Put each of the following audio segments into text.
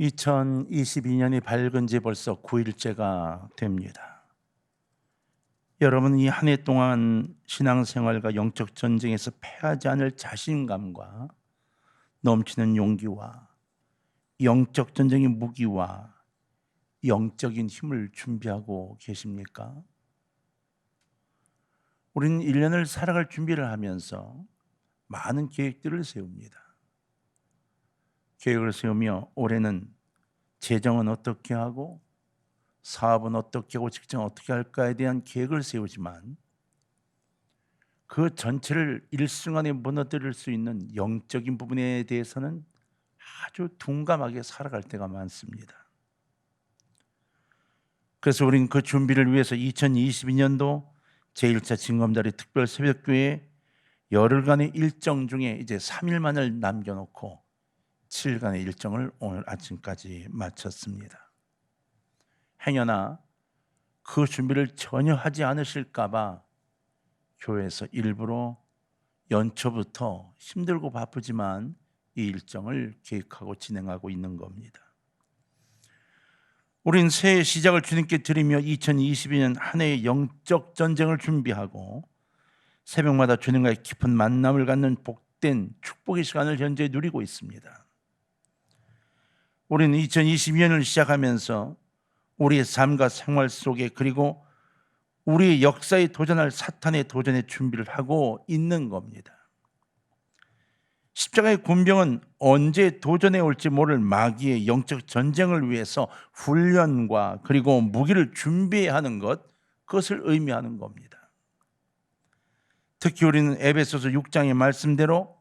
2022년이 밝은 지 벌써 9일째가 됩니다. 여러분, 이 한 해 동안 신앙생활과 영적 전쟁에서 패하지 않을 자신감과 넘치는 용기와 영적 전쟁의 무기와 영적인 힘을 준비하고 계십니까? 우리는 1년을 살아갈 준비를 하면서 많은 계획들을 세웁니다. 계획을 세우며 올해는 재정은 어떻게 하고 사업은 어떻게 하고 직장은 어떻게 할까에 대한 계획을 세우지만 그 전체를 일순간에 무너뜨릴 수 있는 영적인 부분에 대해서는 아주 둔감하게 살아갈 때가 많습니다. 그래서 우리는 그 준비를 위해서 2022년도 제1차 징검다리 특별 새벽교회 열흘간의 일정 중에 이제 3일만을 남겨놓고 7일간의 일정을 오늘 아침까지 마쳤습니다. 행여나 그 준비를 전혀 하지 않으실까 봐 교회에서 일부러 연초부터 힘들고 바쁘지만 이 일정을 계획하고 진행하고 있는 겁니다. 우린 새해 시작을 주님께 드리며 2022년 한 해의 영적 전쟁을 준비하고 새벽마다 주님과의 깊은 만남을 갖는 복된 축복의 시간을 현재 누리고 있습니다. 우리는 2022년을 시작하면서 우리의 삶과 생활 속에 그리고 우리의 역사에 도전할 사탄의 도전의 준비를 하고 있는 겁니다. 십자가의 군병은 언제 도전해 올지 모를 마귀의 영적 전쟁을 위해서 훈련과 그리고 무기를 준비해야 하는 것, 그것을 의미하는 겁니다. 특히 우리는 에베소서 6장의 말씀대로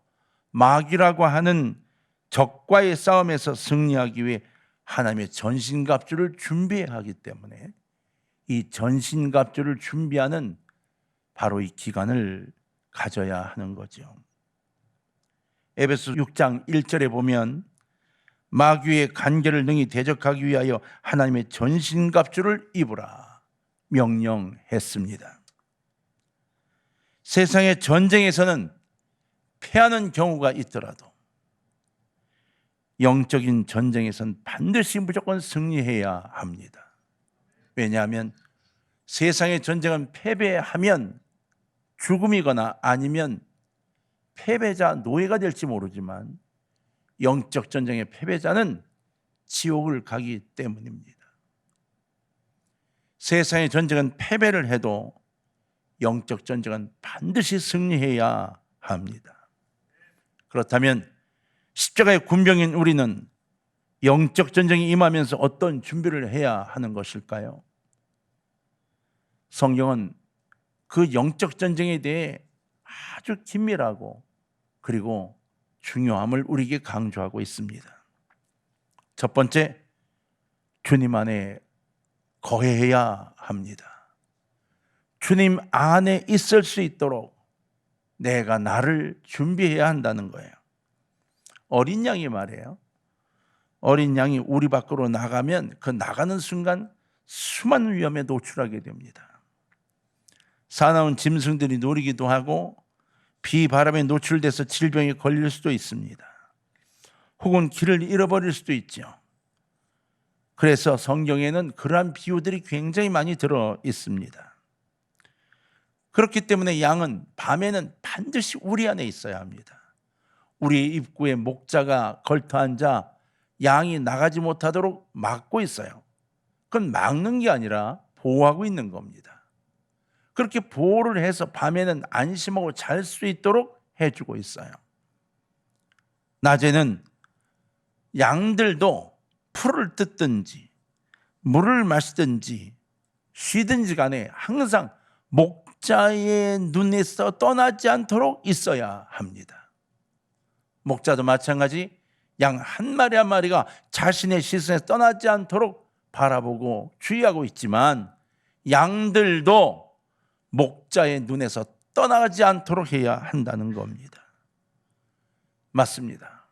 마귀라고 하는 적과의 싸움에서 승리하기 위해 하나님의 전신갑주를 준비해야 하기 때문에 이 전신갑주를 준비하는 바로 이 기간을 가져야 하는 거죠. 에베소 6장 1절에 보면 마귀의 간계를 능히 대적하기 위하여 하나님의 전신갑주를 입으라 명령했습니다. 세상의 전쟁에서는 패하는 경우가 있더라도 영적인 전쟁에서는 반드시 무조건 승리해야 합니다. 왜냐하면 세상의 전쟁은 패배하면 죽음이거나 아니면 패배자 노예가 될지 모르지만 영적 전쟁의 패배자는 지옥을 가기 때문입니다. 세상의 전쟁은 패배를 해도 영적 전쟁은 반드시 승리해야 합니다. 그렇다면 십자가의 군병인 우리는 영적 전쟁이 임하면서 어떤 준비를 해야 하는 것일까요? 성경은 그 영적 전쟁에 대해 아주 긴밀하고 그리고 중요함을 우리에게 강조하고 있습니다. 첫 번째, 주님 안에 거해야 합니다. 주님 안에 있을 수 있도록 내가 나를 준비해야 한다는 거예요. 어린 양이 말이에요. 어린 양이 우리 밖으로 나가면 그 나가는 순간 수많은 위험에 노출하게 됩니다. 사나운 짐승들이 노리기도 하고 비바람에 노출돼서 질병에 걸릴 수도 있습니다. 혹은 길을 잃어버릴 수도 있죠. 그래서 성경에는 그러한 비유들이 굉장히 많이 들어 있습니다. 그렇기 때문에 양은 밤에는 반드시 우리 안에 있어야 합니다. 우리 입구에 목자가 걸터 앉아 양이 나가지 못하도록 막고 있어요. 그건 막는 게 아니라 보호하고 있는 겁니다. 그렇게 보호를 해서 밤에는 안심하고 잘 수 있도록 해주고 있어요. 낮에는 양들도 풀을 뜯든지 물을 마시든지 쉬든지 간에 항상 목자의 눈에서 떠나지 않도록 있어야 합니다. 목자도 마찬가지 양 한 마리 한 마리가 자신의 시선에서 떠나지 않도록 바라보고 주의하고 있지만 양들도 목자의 눈에서 떠나지 않도록 해야 한다는 겁니다. 맞습니다.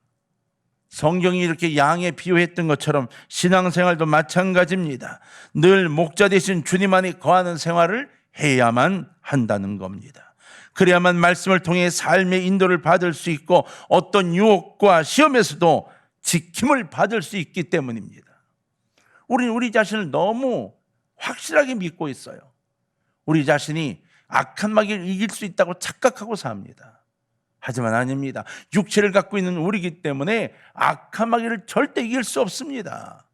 성경이 이렇게 양에 비유했던 것처럼 신앙생활도 마찬가지입니다. 늘 목자 되신 주님 안에 거하는 생활을 해야만 한다는 겁니다. 그래야만 말씀을 통해 삶의 인도를 받을 수 있고 어떤 유혹과 시험에서도 지킴을 받을 수 있기 때문입니다. 우리는 우리 자신을 너무 확실하게 믿고 있어요. 우리 자신이 악한 마귀를 이길 수 있다고 착각하고 삽니다. 하지만 아닙니다. 육체를 갖고 있는 우리이기 때문에 악한 마귀를 절대 이길 수 없습니다.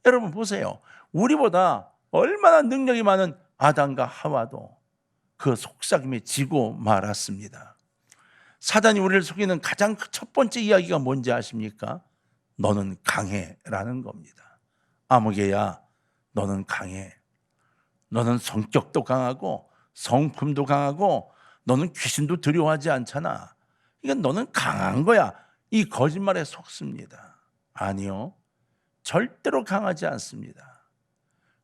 여러분 보세요. 우리보다 얼마나 능력이 많은 아담과 하와도 그 속삭임에 지고 말았습니다. 사단이 우리를 속이는 가장 첫 번째 이야기가 뭔지 아십니까? 너는 강해라는 겁니다. 아무개야, 너는 강해. 너는 성격도 강하고 성품도 강하고 너는 귀신도 두려워하지 않잖아. 그러니까 너는 강한 거야. 이 거짓말에 속습니다. 아니요, 절대로 강하지 않습니다.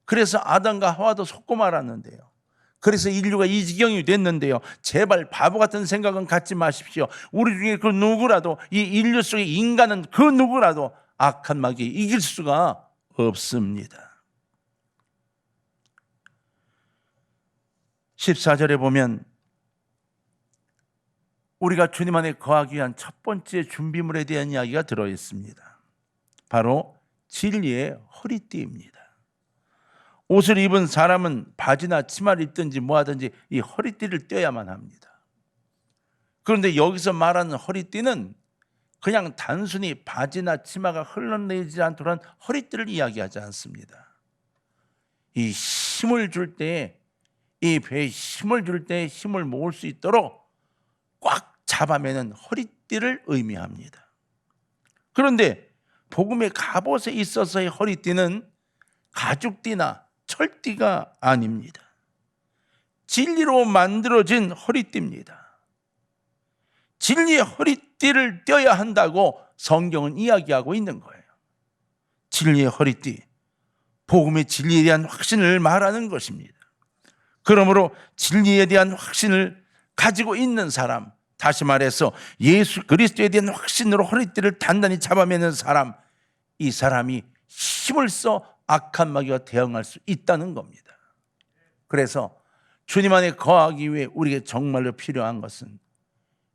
그래서 아담과 하와도 속고 말았는데요. 그래서 인류가 이 지경이 됐는데요. 제발 바보 같은 생각은 갖지 마십시오. 우리 중에 그 누구라도, 이 인류 속의 인간은 그 누구라도 악한 마귀 이길 수가 없습니다. 14절에 보면 우리가 주님 안에 거하기 위한 첫 번째 준비물에 대한 이야기가 들어있습니다. 바로 진리의 허리띠입니다. 옷을 입은 사람은 바지나 치마를 입든지 뭐하든지 이 허리띠를 떼야만 합니다. 그런데 여기서 말하는 허리띠는 그냥 단순히 바지나 치마가 흘러내리지 않도록 허리띠를 이야기하지 않습니다. 이 힘을 줄 때, 이 배에 힘을 줄 때 힘을 모을 수 있도록 꽉 잡아매는 허리띠를 의미합니다. 그런데 복음의 갑옷에 있어서의 허리띠는 가죽띠나 철띠가 아닙니다. 진리로 만들어진 허리띠입니다. 진리의 허리띠를 떼어야 한다고 성경은 이야기하고 있는 거예요. 진리의 허리띠, 복음의 진리에 대한 확신을 말하는 것입니다. 그러므로 진리에 대한 확신을 가지고 있는 사람, 다시 말해서 예수 그리스도에 대한 확신으로 허리띠를 단단히 잡아매는 사람, 이 사람이 힘을 써 악한 마귀와 대응할 수 있다는 겁니다. 그래서 주님 안에 거하기 위해 우리에게 정말로 필요한 것은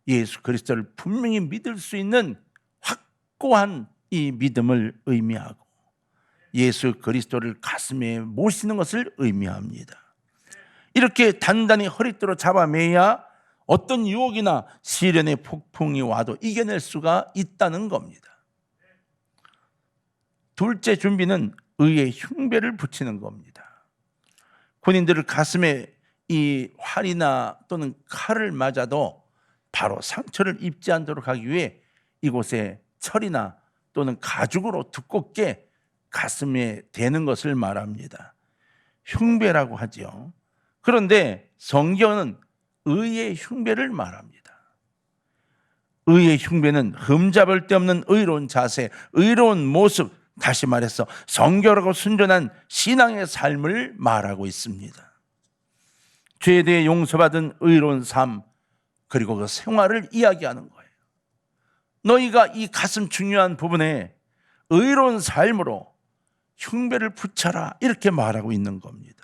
예수 그리스도를 분명히 믿을 수 있는 확고한 이 믿음을 의미하고 예수 그리스도를 가슴에 모시는 것을 의미합니다. 이렇게 단단히 허리띠로 잡아매야 어떤 유혹이나 시련의 폭풍이 와도 이겨낼 수가 있다는 겁니다. 둘째 준비는 의의 흉배를 붙이는 겁니다. 군인들을 가슴에 이 활이나 또는 칼을 맞아도 바로 상처를 입지 않도록 하기 위해 이곳에 철이나 또는 가죽으로 두껍게 가슴에 대는 것을 말합니다. 흉배라고 하죠. 그런데 성경은 의의 흉배를 말합니다. 의의 흉배는 흠잡을 데 없는 의로운 자세, 의로운 모습, 다시 말해서 정결하고 순전한 신앙의 삶을 말하고 있습니다. 죄에 대해 용서받은 의로운 삶, 그리고 그 생활을 이야기하는 거예요. 너희가 이 가슴 중요한 부분에 의로운 삶으로 흉배를 붙여라, 이렇게 말하고 있는 겁니다.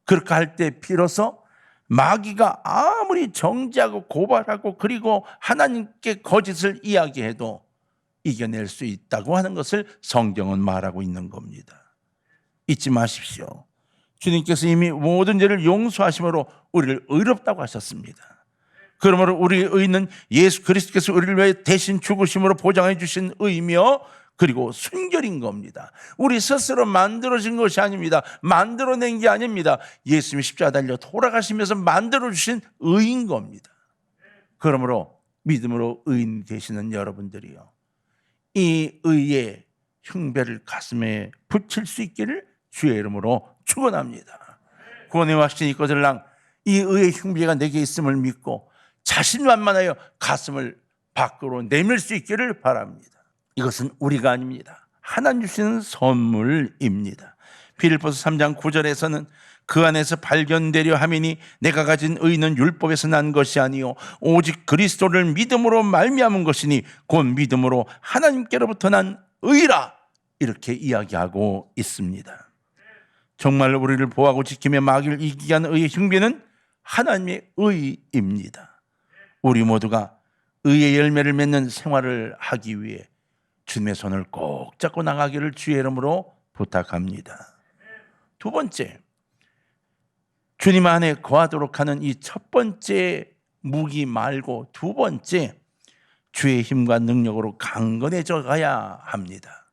그렇게 할 때 비로소 마귀가 아무리 정죄하고 고발하고 그리고 하나님께 거짓을 이야기해도 이겨낼 수 있다고 하는 것을 성경은 말하고 있는 겁니다. 잊지 마십시오. 주님께서 이미 모든 죄를 용서하심으로 우리를 의롭다고 하셨습니다. 그러므로 우리의 의는 예수 그리스도께서 우리를 위해 대신 죽으심으로 보장해 주신 의며 그리고 순결인 겁니다. 우리 스스로 만들어진 것이 아닙니다. 만들어낸 게 아닙니다. 예수님이 십자가 달려 돌아가시면서 만들어주신 의인 겁니다. 그러므로 믿음으로 의인 되시는 여러분들이요, 이 의의 흉배를 가슴에 붙일 수 있기를 주의 이름으로 축원합니다. 구원의 확신이 있거들랑 이 의의 흉배가 내게 있음을 믿고 자신만만하여 가슴을 밖으로 내밀 수 있기를 바랍니다. 이것은 우리가 아닙니다. 하나님 주시는 선물입니다. 빌립보서 3장 9절에서는 그 안에서 발견되려 함이니 내가 가진 의는 율법에서 난 것이 아니요 오직 그리스도를 믿음으로 말미암은 것이니 곧 믿음으로 하나님께로부터 난 의라, 이렇게 이야기하고 있습니다. 정말 우리를 보호하고 지키며 마귀를 이기게 하는 의의 흉배는 하나님의 의입니다. 우리 모두가 의의 열매를 맺는 생활을 하기 위해 주님의 손을 꼭 잡고 나가기를 주의 이름으로 부탁합니다. 두 번째, 주님 안에 거하도록 하는 이 첫 번째 무기 말고 두 번째, 주의 힘과 능력으로 강건해져 가야 합니다.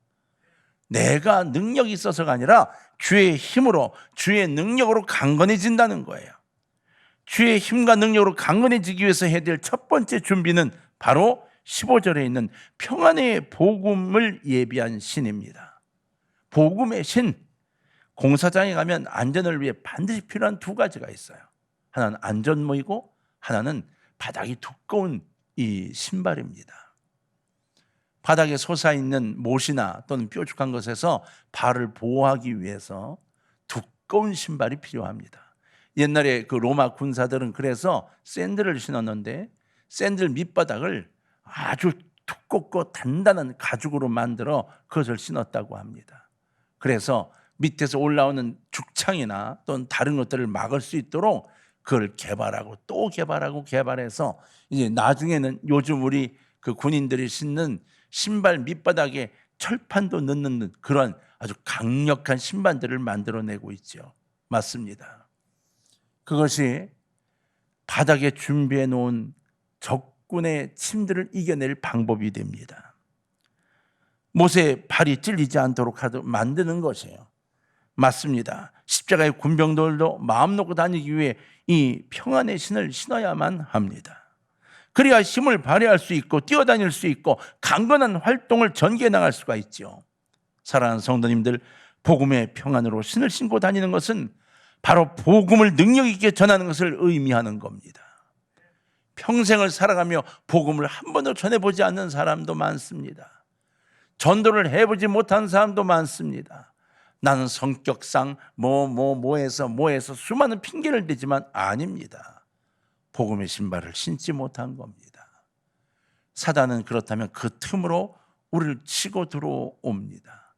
내가 능력이 있어서가 아니라 주의 힘으로, 주의 능력으로 강건해진다는 거예요. 주의 힘과 능력으로 강건해지기 위해서 해야 될 첫 번째 준비는 바로 15절에 있는 평안의 복음을 예비한 신입니다. 복음의 신, 공사장에 가면 안전을 위해 반드시 필요한 두 가지가 있어요. 하나는 안전모이고 하나는 바닥이 두꺼운 이 신발입니다. 바닥에 솟아있는 못이나 또는 뾰족한 것에서 발을 보호하기 위해서 두꺼운 신발이 필요합니다. 옛날에 그 로마 군사들은 그래서 샌들을 신었는데 샌들 밑바닥을 아주 두껍고 단단한 가죽으로 만들어 그것을 신었다고 합니다. 그래서 밑에서 올라오는 죽창이나 또는 다른 것들을 막을 수 있도록 그걸 개발하고 또 개발해서 이제 나중에는 요즘 우리 그 군인들이 신는 신발 밑바닥에 철판도 넣는 그런 아주 강력한 신발들을 만들어내고 있죠. 맞습니다. 그것이 바닥에 준비해 놓은 적군의 침들을 이겨낼 방법이 됩니다. 못에 발이 찔리지 않도록 만드는 것이에요. 맞습니다. 십자가의 군병들도 마음 놓고 다니기 위해 이 평안의 신을 신어야만 합니다. 그래야 힘을 발휘할 수 있고 뛰어다닐 수 있고 강건한 활동을 전개해 나갈 수가 있죠. 사랑하는 성도님들, 복음의 평안으로 신을 신고 다니는 것은 바로 복음을 능력 있게 전하는 것을 의미하는 겁니다. 평생을 살아가며 복음을 한 번도 전해보지 않는 사람도 많습니다. 전도를 해보지 못한 사람도 많습니다. 나는 성격상 뭐해서 수많은 핑계를 대지만 아닙니다. 복음의 신발을 신지 못한 겁니다. 사단은 그렇다면 그 틈으로 우리를 치고 들어옵니다.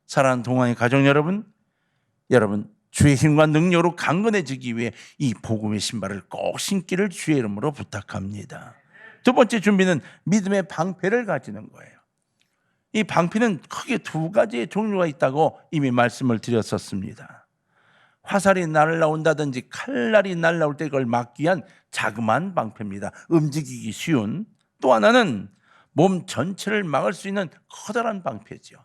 사랑하는 동안의 가족 여러분, 주의 힘과 능력으로 강건해지기 위해 이 복음의 신발을 꼭 신기를 주의 이름으로 부탁합니다. 두 번째 준비는 믿음의 방패를 가지는 거예요. 이 방패는 크게 두 가지의 종류가 있다고 이미 말씀을 드렸었습니다. 화살이 날아온다든지 칼날이 날아올 때 그걸 막기 위한 자그마한 방패입니다. 움직이기 쉬운. 또 하나는 몸 전체를 막을 수 있는 커다란 방패죠.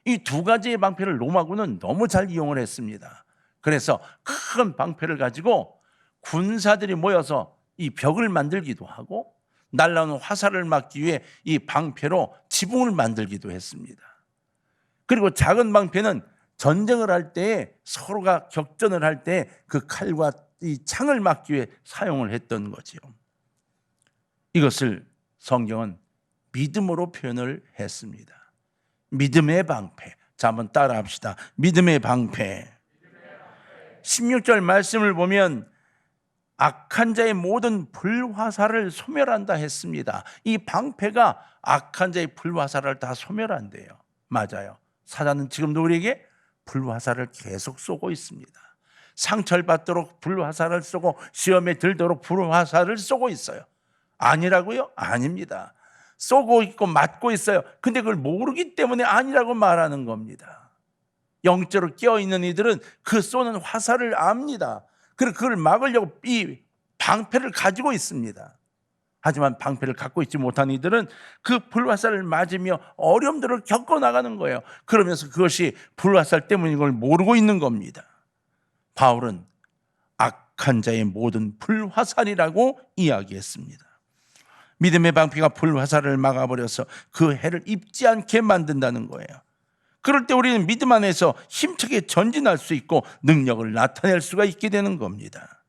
이 두 가지의 방패를 로마군은 너무 잘 이용을 했습니다. 그래서 큰 방패를 가지고 군사들이 모여서 이 벽을 만들기도 하고 날아오는 화살을 막기 위해 이 방패로 지붕을 만들기도 했습니다. 그리고 작은 방패는 전쟁을 할 때 서로가 격전을 할 때 그 칼과 이 창을 막기 위해 사용을 했던 거지요. 이것을 성경은 믿음으로 표현을 했습니다. 믿음의 방패. 자, 한번 따라 합시다. 믿음의 방패. 16절 말씀을 보면 악한 자의 모든 불화살을 소멸한다 했습니다. 이 방패가 악한 자의 불화살을 다 소멸한대요. 맞아요. 사단은 지금도 우리에게 불화살을 계속 쏘고 있습니다. 상처를 받도록 불화살을 쏘고 시험에 들도록 불화살을 쏘고 있어요. 아니라고요? 아닙니다. 쏘고 있고 맞고 있어요. 근데 그걸 모르기 때문에 아니라고 말하는 겁니다. 영적으로 깨어있는 이들은 그 쏘는 화살을 압니다. 그리고 그걸 막으려고 이 방패를 가지고 있습니다. 하지만 방패를 갖고 있지 못한 이들은 그 불화살을 맞으며 어려움들을 겪어나가는 거예요. 그러면서 그것이 불화살 때문인 걸 모르고 있는 겁니다. 바울은 악한 자의 모든 불화살이라고 이야기했습니다. 믿음의 방패가 불화살을 막아버려서 그 해를 입지 않게 만든다는 거예요. 그럴 때 우리는 믿음 안에서 힘차게 전진할 수 있고 능력을 나타낼 수가 있게 되는 겁니다.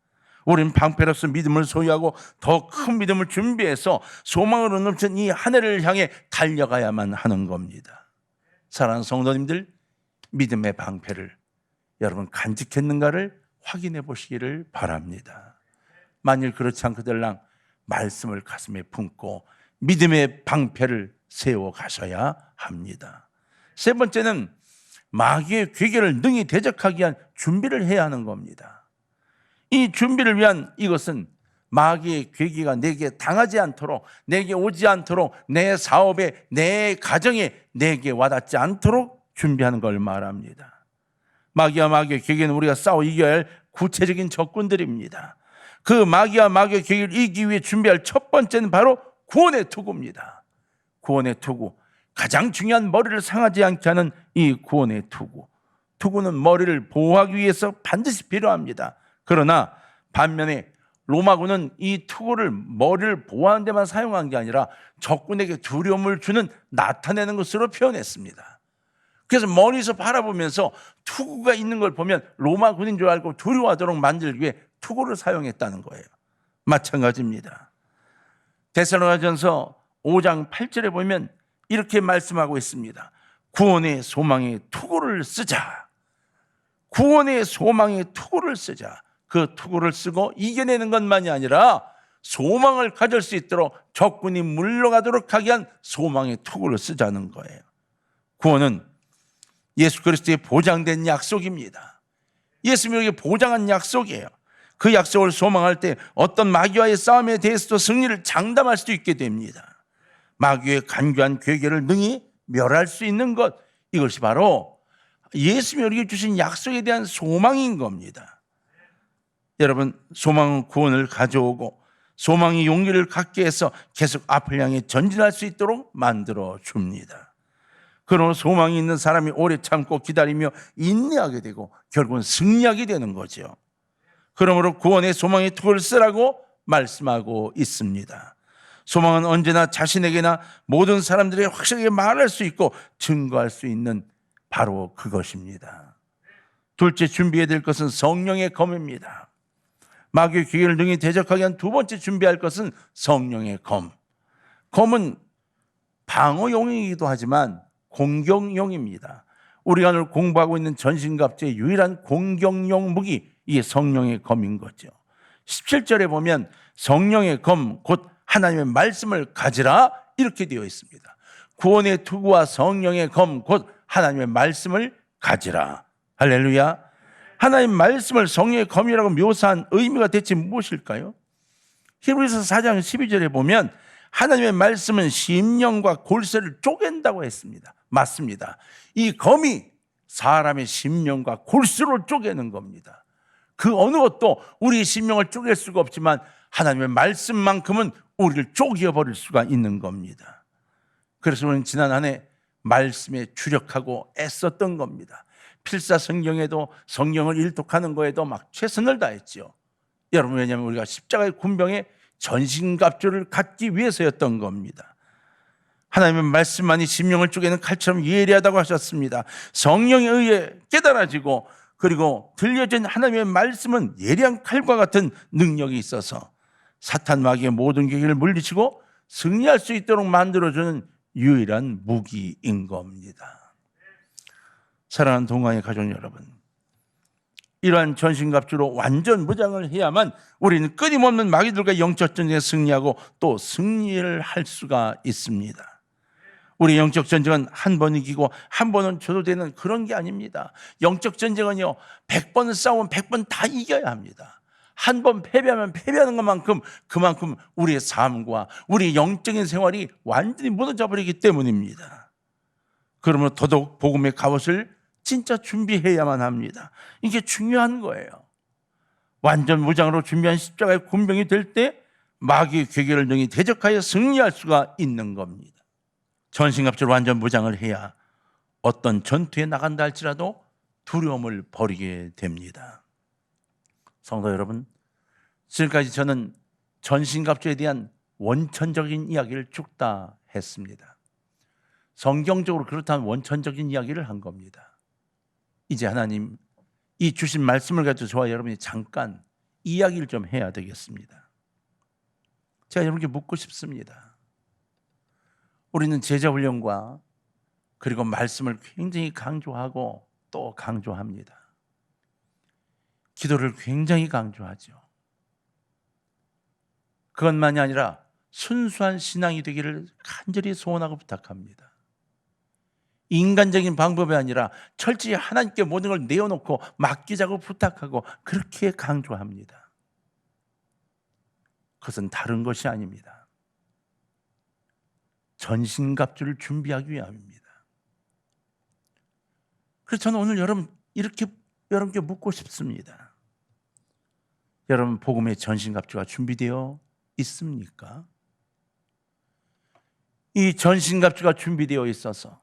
우리는 방패로서 믿음을 소유하고 더 큰 믿음을 준비해서 소망으로 넘친 이 한 해를 향해 달려가야만 하는 겁니다. 사랑하는 성도님들, 믿음의 방패를 여러분 간직했는가를 확인해 보시기를 바랍니다. 만일 그렇지 않거들랑 말씀을 가슴에 품고 믿음의 방패를 세워 가셔야 합니다. 세 번째는 마귀의 괴계를 능히 대적하기 위한 준비를 해야 하는 겁니다. 이 준비를 위한 이것은 마귀의 괴기가 내게 당하지 않도록, 내게 오지 않도록, 내 사업에, 내 가정에 내게 와닿지 않도록 준비하는 걸 말합니다. 마귀와 마귀의 괴기는 우리가 싸워 이겨야 할 구체적인 적군들입니다. 그 마귀와 마귀의 괴기를 이기기 위해 준비할 첫 번째는 바로 구원의 투구입니다. 구원의 투구, 가장 중요한 머리를 상하지 않게 하는 이 구원의 투구. 투구는 머리를 보호하기 위해서 반드시 필요합니다. 그러나 반면에 로마군은 이 투구를 머리를 보호하는 데만 사용한 게 아니라 적군에게 두려움을 주는, 나타내는 것으로 표현했습니다. 그래서 멀리서 바라보면서 투구가 있는 걸 보면 로마군인 줄 알고 두려워하도록 만들기 위해 투구를 사용했다는 거예요. 마찬가지입니다. 데살로니가전서 5장 8절에 보면 이렇게 말씀하고 있습니다. 구원의 소망의 투구를 쓰자. 구원의 소망의 투구를 쓰자. 그 투구를 쓰고 이겨내는 것만이 아니라 소망을 가질 수 있도록 적군이 물러가도록 하게 한 소망의 투구를 쓰자는 거예요. 구원은 예수 그리스도의 보장된 약속입니다. 예수님이 우리에게 보장한 약속이에요. 그 약속을 소망할 때 어떤 마귀와의 싸움에 대해서도 승리를 장담할 수 있게 됩니다. 마귀의 간교한 괴계를 능히 멸할 수 있는 것, 이것이 바로 예수님이 우리에게 주신 약속에 대한 소망인 겁니다. 여러분, 소망은 구원을 가져오고 소망이 용기를 갖게 해서 계속 앞을 향해 전진할 수 있도록 만들어 줍니다. 그러므로 소망이 있는 사람이 오래 참고 기다리며 인내하게 되고 결국은 승리하게 되는 거죠. 그러므로 구원의 소망의 투구를 쓰라고 말씀하고 있습니다. 소망은 언제나 자신에게나 모든 사람들에게 확실하게 말할 수 있고 증거할 수 있는 바로 그것입니다. 둘째 준비해야 될 것은 성령의 검입니다. 마귀의 기회를 능히 대적하게 한 두 번째 준비할 것은 성령의 검. 검은 방어용이기도 하지만 공격용입니다. 우리가 오늘 공부하고 있는 전신갑주의 유일한 공격용 무기, 이게 성령의 검인 거죠. 17절에 보면 성령의 검, 곧 하나님의 말씀을 가지라, 이렇게 되어 있습니다. 구원의 투구와 성령의 검, 곧 하나님의 말씀을 가지라. 할렐루야. 하나님 말씀을 성령의 검이라고 묘사한 의미가 대체 무엇일까요? 히브리서 4장 12절에 보면 하나님의 말씀은 심령과 골세를 쪼갠다고 했습니다. 맞습니다. 이 검이 사람의 심령과 골수를 쪼개는 겁니다. 그 어느 것도 우리의 심령을 쪼갤 수가 없지만 하나님의 말씀만큼은 우리를 쪼개버릴 수가 있는 겁니다. 그래서 우리는 지난 한 해 말씀에 주력하고 애썼던 겁니다. 필사성경에도 성경을 일독하는 거에도 막 최선을 다했죠. 여러분, 왜냐하면 우리가 십자가의 군병에 전신갑주를 갖기 위해서였던 겁니다. 하나님의 말씀만이 심령을 쪼개는 칼처럼 예리하다고 하셨습니다. 성령에 의해 깨달아지고 그리고 들려진 하나님의 말씀은 예리한 칼과 같은 능력이 있어서 사탄 마귀의 모든 계기를 물리치고 승리할 수 있도록 만들어주는 유일한 무기인 겁니다. 사랑하는 동아의 가족 여러분, 이러한 전신갑주로 완전 무장을 해야만 우리는 끊임없는 마귀들과 영적 전쟁에 승리하고 또 승리를 할 수가 있습니다. 우리 영적 전쟁은 한 번 이기고 한 번은 줘도 되는 그런 게 아닙니다. 영적 전쟁은요, 100번 싸우면 100번 다 이겨야 합니다. 한 번 패배하면 패배하는 것만큼 그만큼 우리의 삶과 우리의 영적인 생활이 완전히 무너져 버리기 때문입니다. 그러므로 더더욱 복음의 갑옷을 진짜 준비해야만 합니다. 이게 중요한 거예요. 완전 무장으로 준비한 십자가의 군병이 될 때 마귀의 괴계를 능히 대적하여 승리할 수가 있는 겁니다. 전신갑주로 완전 무장을 해야 어떤 전투에 나간다 할지라도 두려움을 버리게 됩니다. 성도 여러분, 지금까지 저는 전신갑주에 대한 원천적인 이야기를 쭉 다 했습니다. 성경적으로 그렇다면 원천적인 이야기를 한 겁니다. 이제 하나님 이 주신 말씀을 가지고 저와 여러분이 잠깐 이야기를 좀 해야 되겠습니다. 제가 여러분께 묻고 싶습니다. 우리는 제자훈련과 그리고 말씀을 굉장히 강조하고 또 강조합니다. 기도를 굉장히 강조하죠. 그것만이 아니라 순수한 신앙이 되기를 간절히 소원하고 부탁합니다. 인간적인 방법이 아니라 철저히 하나님께 모든 걸 내어놓고 맡기자고 부탁하고 그렇게 강조합니다. 그것은 다른 것이 아닙니다. 전신갑주를 준비하기 위함입니다. 그래서 저는 오늘 여러분께 묻고 싶습니다. 여러분 복음의 전신갑주가 준비되어 있습니까? 이 전신갑주가 준비되어 있어서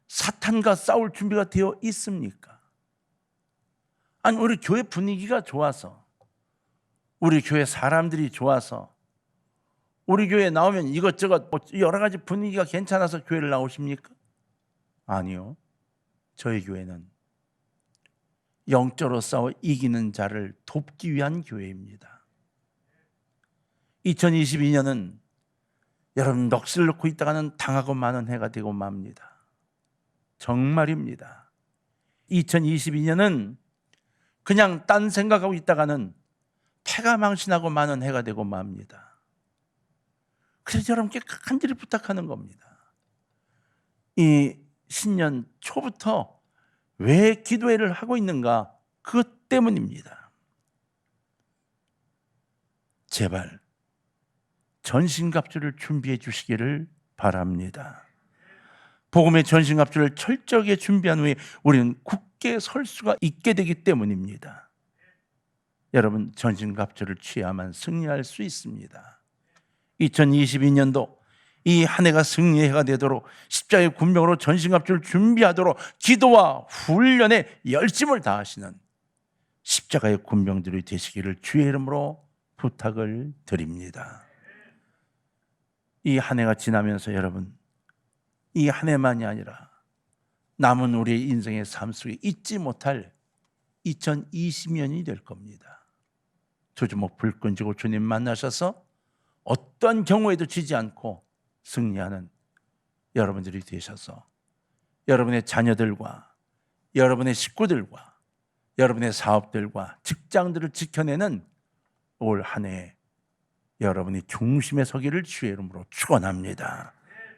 사탄과 싸울 준비가 되어 있습니까? 아니 우리 교회 분위기가 좋아서, 우리 교회 사람들이 좋아서, 우리 교회에 나오면 이것저것 여러 가지 분위기가 괜찮아서 교회를 나오십니까? 아니요. 저희 교회는 영적으로 싸워 이기는 자를 돕기 위한 교회입니다. 2022년은 여러분 넋을 놓고 있다가는 당하고 마는 해가 되고 맙니다. 정말입니다. 2022년은 그냥 딴 생각하고 있다가는 패가 망신하고 마는 해가 되고 맙니다. 그래서 여러분께 간절히 부탁하는 겁니다. 이 신년 초부터 왜 기도회를 하고 있는가? 그것 때문입니다. 제발 전신갑주를 준비해 주시기를 바랍니다. 복음의 전신갑주를 철저하게 준비한 후에 우리는 굳게 설 수가 있게 되기 때문입니다. 여러분 전신갑주를 취해야만 승리할 수 있습니다. 2022년도 이 한 해가 승리의 해가 되도록 십자가의 군병으로 전신갑주를 준비하도록 기도와 훈련에 열심을 다하시는 십자가의 군병들이 되시기를 주의 이름으로 부탁을 드립니다. 이 한 해가 지나면서 여러분 이 한 해만이 아니라 남은 우리의 인생의 삶 속에 잊지 못할 2020년이 될 겁니다. 두 주먹 불 끈지고 주님 만나셔서 어떤 경우에도 지지 않고 승리하는 여러분들이 되셔서 여러분의 자녀들과 여러분의 식구들과 여러분의 사업들과 직장들을 지켜내는 올 한 해 여러분이 중심에 서기를 주의 이름으로 축원합니다.